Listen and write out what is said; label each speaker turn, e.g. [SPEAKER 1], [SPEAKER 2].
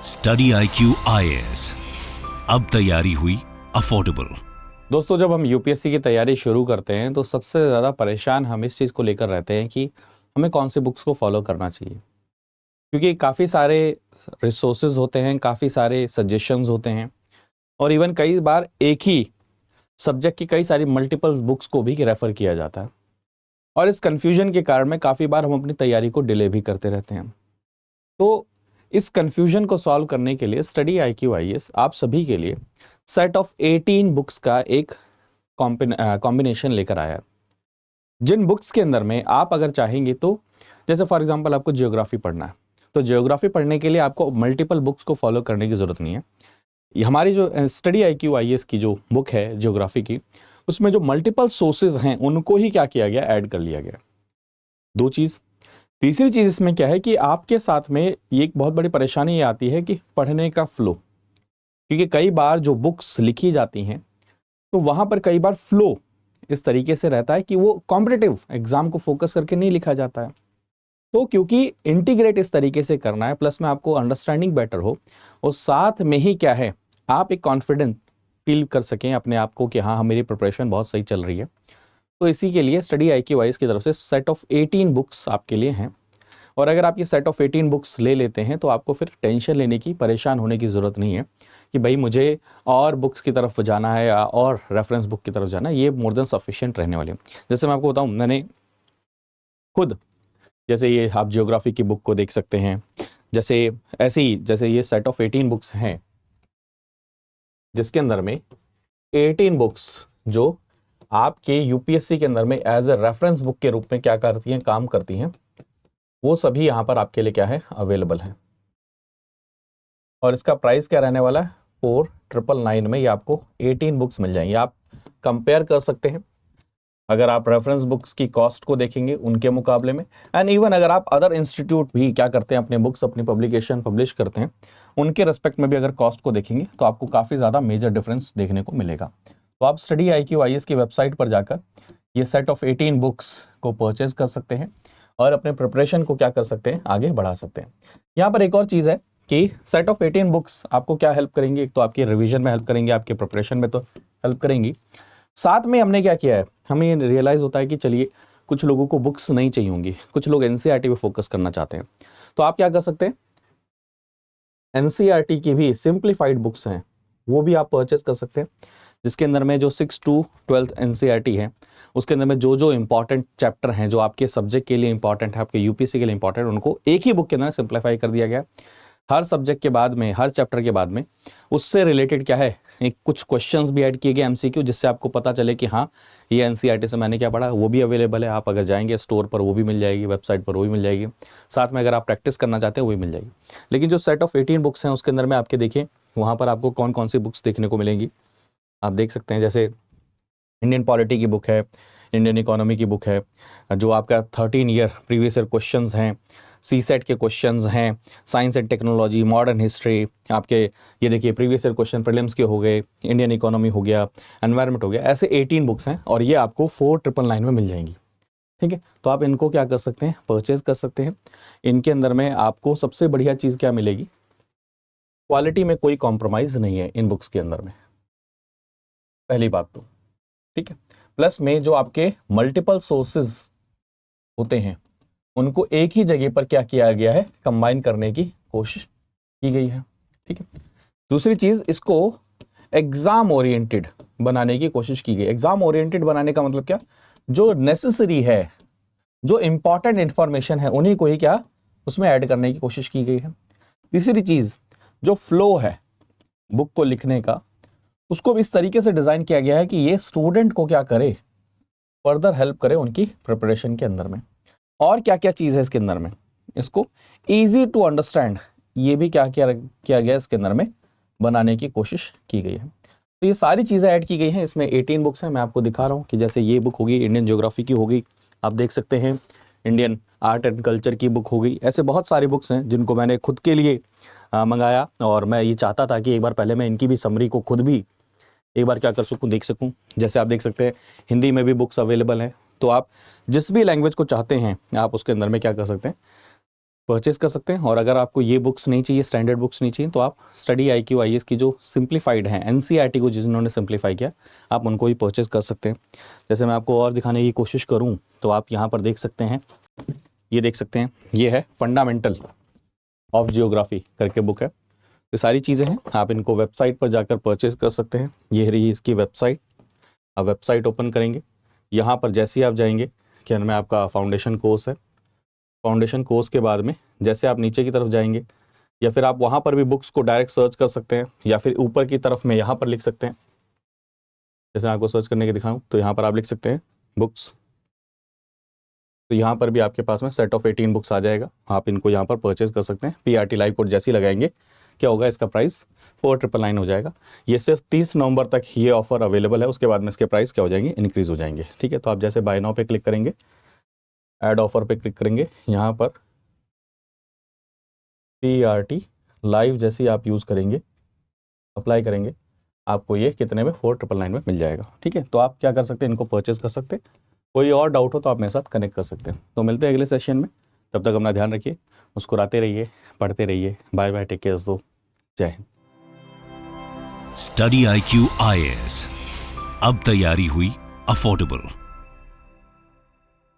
[SPEAKER 1] Study IQ IAS, अब तैयारी हुई अफोर्डेबल।
[SPEAKER 2] दोस्तों, जब हम यूपीएससी की तैयारी शुरू करते हैं तो सबसे ज़्यादा परेशान हम इस चीज़ को लेकर रहते हैं कि हमें कौन सी बुक्स को फॉलो करना चाहिए, क्योंकि काफ़ी सारे रिसोर्सेज होते हैं, काफ़ी सारे सजेशंस होते हैं और इवन कई बार एक ही सब्जेक्ट की कई सारी मल्टीपल बुक्स को भी रेफ़र किया जाता है और इस कन्फ्यूजन के कारण में काफ़ी बार हम अपनी तैयारी को डिले भी करते रहते हैं। तो इस कन्फ्यूजन को सॉल्व करने के लिए स्टडी IQ IAS आप सभी के लिए सेट ऑफ 18 बुक्स का एक कॉम्बिनेशन लेकर आया है, जिन बुक्स के अंदर में आप अगर चाहेंगे तो जैसे फॉर एग्जांपल आपको जियोग्राफी पढ़ना है, तो जियोग्राफी पढ़ने के लिए आपको मल्टीपल बुक्स को फॉलो करने की ज़रूरत नहीं है। ये हमारी जो स्टडी IQ IAS की जो बुक है जियोग्राफी की, उसमें जो मल्टीपल सोर्सेज हैं उनको ही क्या किया गया, ऐड कर लिया गया। दो चीज़। तीसरी चीज़ इसमें क्या है कि आपके साथ में ये एक बहुत बड़ी परेशानी ये आती है कि पढ़ने का फ्लो, क्योंकि कई बार जो बुक्स लिखी जाती हैं तो वहाँ पर कई बार फ्लो इस तरीके से रहता है कि वो कॉम्पिटिटिव एग्जाम को फोकस करके नहीं लिखा जाता है। तो क्योंकि इंटीग्रेट इस तरीके से करना है, प्लस में आपको अंडरस्टैंडिंग बेटर हो और साथ में ही क्या है आप एक कॉन्फिडेंट फील कर सकें अपने आप को कि हाँ मेरी प्रिपरेशन बहुत सही चल रही है, तो इसी के लिए स्टडी IQ IAS की तरफ से सेट ऑफ 18 बुक्स आपके लिए हैं। और अगर आप ये सेट ऑफ 18 बुक्स ले लेते हैं तो आपको फिर टेंशन लेने की, परेशान होने की ज़रूरत नहीं है कि भाई मुझे और बुक्स की तरफ जाना है या और रेफरेंस बुक की तरफ जाना है। ये मोर देन सफिशिएंट रहने वाली है। जैसे मैं आपको बताऊं, मैंने खुद, जैसे ये आप जियोग्राफी की बुक को देख सकते हैं, जैसे ऐसे ही जैसे ये सेट ऑफ 18 बुक्स हैं जिसके अंदर में 18 बुक्स जो आपके यूपीएससी के अंदर में एज ए रेफरेंस बुक के रूप में क्या करती हैं, काम करती हैं, वो सभी यहाँ पर आपके लिए क्या है, अवेलेबल है। और इसका प्राइस क्या रहने वाला है, 4999 में ये आपको 18 बुक्स मिल जाएंगी। आप कंपेयर कर सकते हैं अगर आप रेफरेंस बुक्स की कॉस्ट को देखेंगे उनके मुकाबले में, एंड इवन अगर आप अदर इंस्टीट्यूट भी क्या करते हैं, अपने बुक्स, अपनी पब्लिकेशन पब्लिश करते हैं, उनके रेस्पेक्ट में भी अगर कॉस्ट को देखेंगे तो आपको काफ़ी ज़्यादा मेजर डिफरेंस देखने को मिलेगा। तो आप स्टडी IQ IAS की वेबसाइट पर जाकर ये सेट ऑफ 18 बुक्स को परचेज कर सकते हैं और अपने प्रिपरेशन को क्या कर सकते हैं, आगे बढ़ा सकते हैं। यहाँ पर एक और चीज़ है कि सेट ऑफ 18 बुक्स आपको क्या हेल्प करेंगी, एक तो आपकी रिवीजन में हेल्प करेंगे, आपके प्रिपरेशन में तो हेल्प करेंगी, साथ में हमने क्या किया है, हमें ये रियलाइज़ होता है कि चलिए कुछ लोगों को बुक्स नहीं चाहिए होंगी, कुछ लोग NCERT पे फोकस करना चाहते हैं, तो आप क्या कर सकते हैं, NCERT की भी सिंप्लीफाइड बुक्स हैं वो भी आप परचेज कर सकते हैं, जिसके अंदर में जो 6 to 12 NCERT है उसके अंदर में जो जो इंपॉर्टेंट चैप्टर हैं, जो आपके सब्जेक्ट के लिए इंपॉर्टेंट है, आपके यूपीएससी के लिए इंपॉर्टेंट, उनको एक ही बुक के अंदर सिंप्लीफाई कर दिया गया। हर सब्जेक्ट के बाद में, हर चैप्टर के बाद में उससे रिलेटेड क्या है, एक कुछ क्वेश्चंस भी ऐड किए गए MCQ, जिससे आपको पता चले कि हाँ ये NCERT से मैंने क्या पढ़ा, वो भी अवेलेबल है। आप अगर जाएंगे स्टोर पर वो भी मिल जाएगी, वेबसाइट पर वो भी मिल जाएगी, साथ में अगर आप प्रैक्टिस करना चाहते हैं वो भी मिल जाएगी। लेकिन जो सेट ऑफ 18 बुक्स हैं उसके अंदर में आपके देखिए वहाँ पर आपको कौन कौन सी बुक्स देखने को मिलेंगी, आप देख सकते हैं। जैसे इंडियन पॉलिटी की बुक है, इंडियन इकोनॉमी की बुक है, जो आपका 13 ईयर प्रीवियस ईयर क्वेश्चंस हैं, CSET के क्वेश्चंस हैं, science and technology, modern history, आपके ये देखिए प्रीवियस ईयर क्वेश्चन प्रीलिम्स के हो गए, इंडियन इकोनॉमी हो गया, एनवायरनमेंट हो गया, ऐसे 18 बुक्स हैं और ये आपको 4999 में मिल जाएंगी। ठीक है, तो आप इनको क्या कर सकते हैं, परचेज कर सकते हैं। इनके अंदर में आपको सबसे बढ़िया चीज़ क्या मिलेगी, क्वालिटी में कोई कॉम्प्रोमाइज़ नहीं है इन बुक्स के अंदर में, पहली बात तो। ठीक है, प्लस में जो आपके मल्टीपल सोर्सेज होते हैं उनको एक ही जगह पर क्या किया गया है, कंबाइन करने की कोशिश की गई है। ठीक है, दूसरी चीज, इसको एग्जाम ओरिएंटेड बनाने की कोशिश की गई। एग्जाम ओरिएंटेड बनाने का मतलब क्या, जो नेसेसरी है, जो इंपॉर्टेंट इंफॉर्मेशन है उन्हीं को ही क्या उसमें ऐड करने की कोशिश की गई है। तीसरी चीज, जो फ्लो है बुक को लिखने का, उसको भी इस तरीके से डिजाइन किया गया है कि ये स्टूडेंट को क्या करे, फर्दर हेल्प करे उनकी प्रिपरेशन के अंदर में। और क्या क्या चीज़ है इसके अंदर में, इसको इजी टू अंडरस्टैंड ये भी क्या किया गया इसके अंदर में बनाने की कोशिश की गई है। तो ये सारी चीज़ें ऐड की गई हैं। इसमें 18 बुक्स हैं, मैं आपको दिखा रहा हूँ कि जैसे ये बुक होगी इंडियन ज्योग्राफी की होगी, आप देख सकते हैं, इंडियन आर्ट एंड कल्चर की बुक होगी, ऐसे बहुत सारी बुक्स हैं जिनको मैंने खुद के लिए मंगाया और मैं ये चाहता था कि एक बार पहले मैं इनकी भी समरी को खुद भी एक बार क्या कर सकूँ, देख सकूँ। जैसे आप देख सकते हैं हिंदी में भी बुक्स अवेलेबल हैं, तो आप जिस भी लैंग्वेज को चाहते हैं आप उसके अंदर में क्या कर सकते हैं, परचेज कर सकते हैं। और अगर आपको ये बुक्स नहीं चाहिए, स्टैंडर्ड बुक्स नहीं चाहिए, तो आप स्टडी IQ IAS की जो सिंप्लीफाइड है, NCERT को जिन्होंने सिंप्लीफाई किया, आप उनको भी परचेज कर सकते हैं। जैसे मैं आपको और दिखाने की कोशिश करूं तो आप यहाँ पर देख सकते हैं, ये देख सकते हैं, ये है फंडामेंटल ऑफ जियोग्राफी करके बुक है। ये सारी चीज़ें हैं, आप इनको वेबसाइट पर जाकर परचेज कर सकते हैं। ये रही इसकी वेबसाइट। आप वेबसाइट ओपन करेंगे, यहाँ पर जैसे ही आप जाएंगे, क्या नाम है आपका, फाउंडेशन कोर्स है। फाउंडेशन कोर्स के बाद में जैसे आप नीचे की तरफ जाएंगे, या फिर आप वहाँ पर भी बुक्स को डायरेक्ट सर्च कर सकते हैं, या फिर ऊपर की तरफ में यहाँ पर लिख सकते हैं। जैसे आपको सर्च करने के दिखाऊं तो यहाँ पर आप लिख सकते हैं बुक्स, तो यहाँ पर भी आपके पास में सेट ऑफ 18 बुक्स आ जाएगा। आप इनको यहाँ पर परचेज कर सकते हैं। PRT लाइव कोड जैसे ही लगाएंगे, क्या होगा, इसका प्राइस 4999 हो जाएगा। ये सिर्फ 30 नवंबर तक ये ऑफर अवेलेबल है, उसके बाद में इसके प्राइस क्या हो जाएंगे, इंक्रीज हो जाएंगे। ठीक है, तो आप जैसे बाय नाउ पे क्लिक करेंगे, ऐड ऑफर पे क्लिक करेंगे, यहाँ पर PRT लाइव जैसे ही आप यूज़ करेंगे, अप्लाई करेंगे, आपको ये कितने में, 4999 में मिल जाएगा। ठीक है, तो आप क्या कर सकते हैं, इनको परचेज कर सकते हैं। कोई और डाउट हो तो आप मेरे साथ कनेक्ट कर सकते हैं। तो मिलते हैं अगले सेशन में, तब तक अपना ध्यान रखिए, मुस्कुराते रहिए, पढ़ते रहिए। बाय बाय, टेक केयर दोस्तों, जय हिंद।
[SPEAKER 1] स्टडी IQ IAS, अब तैयारी हुई अफोर्डेबल।